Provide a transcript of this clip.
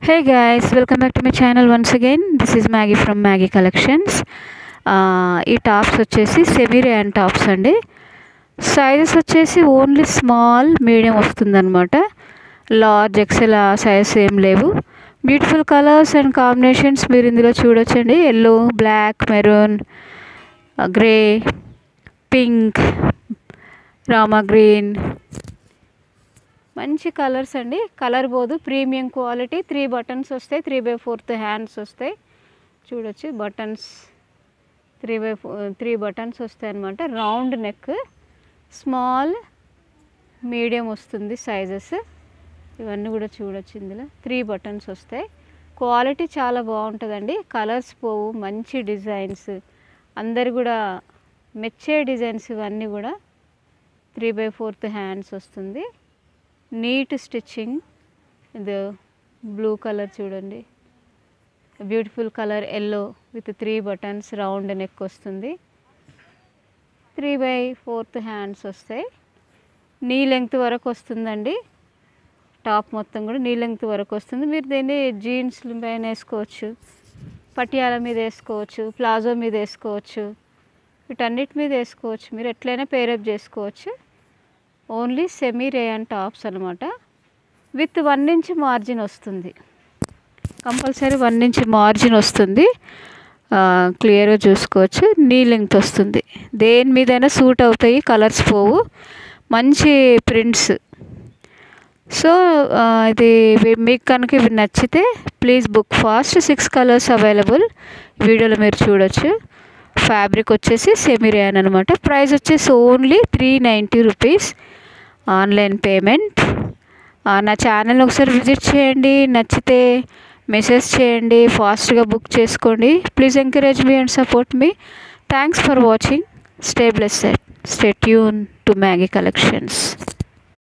Hey guys, welcome back to my channel once again. This is Maggie from Maggie Collections. ఈ tops వచ్చేసి semi rayon tops అండి. Sizes వచ్చేసి only small medium వస్తుందన్నమాట. Large XL sizes ఏం లేవు. Beautiful colours and combinations మీరు ఇందులో చూడొచ్చండి. Yellow, black, maroon, grey, pink, Rama green, మంచి కలర్స్ అండి. కలర్ బోదు ప్రీమియం క్వాలిటీ. 3 బటన్స్ వస్తాయి, 3/4 హ్యాండ్స్ వస్తాయి. చూడొచ్చు బటన్స్ 3 బటన్స్ వస్తాయి అన్నమాట. రౌండ్ నెక్, స్మాల్, మీడియం వస్తుంది సైజెస్. ఇవన్నీ కూడా చూడొచ్చు. ఇందులో 3 బటన్స్ వస్తాయి. క్వాలిటీ చాలా బాగుంటుందండి. కలర్స్ పోవు, మంచి డిజైన్స్, అందరు కూడా మెచ్చే డిజైన్స్. ఇవన్నీ కూడా 3/4 హ్యాండ్స్ వస్తుంది. Neat stitching. ఇది బ్లూ కలర్ చూడండి, beautiful colour yellow with 3 buttons, round neck వస్తుంది. 3/4 హ్యాండ్స్ వస్తాయి. నీ లెంగ్త్ వరకు వస్తుందండి. టాప్ మొత్తం కూడా నీ లెంగ్త్ వరకు వస్తుంది. మీరు దీన్ని జీన్స్ పైన వేసుకోవచ్చు, పటియాల మీద వేసుకోవచ్చు, ప్లాజో మీద వేసుకోవచ్చు, వీటన్నిటి మీద వేసుకోవచ్చు. మీరు ఎట్లయినా పేరప్ చేసుకోవచ్చు. ఓన్లీ సెమీ రేయన్ టాప్స్ అనమాట. విత్ 1 ఇంచ్ మార్జిన్ వస్తుంది. కంపల్సరీ 1 ఇంచ్ మార్జిన్ వస్తుంది. క్లియర్గా చూసుకోవచ్చు. నీ లెంగ్త్ వస్తుంది. దేని మీదైనా సూట్ అవుతాయి, కలర్స్ పోవు, మంచి ప్రింట్స్. సో ఇది మీకు కనుక ఇవి నచ్చితే please book fast. 6 colours available వీడియోలో మీరు చూడొచ్చు. ఫ్యాబ్రిక్ వచ్చేసి సెమీ రేయన్ అనమాట. ప్రైస్ వచ్చేసి ఓన్లీ 390 రూపీస్. Online payment. నా ఛానల్ని ఒకసారి విజిట్ చేయండి. నచ్చితే మెసేజ్ చేయండి, ఫాస్ట్గా బుక్ చేసుకోండి. Please encourage me and support me. Thanks for watching. Stay blessed. Stay tune to Maggi collections.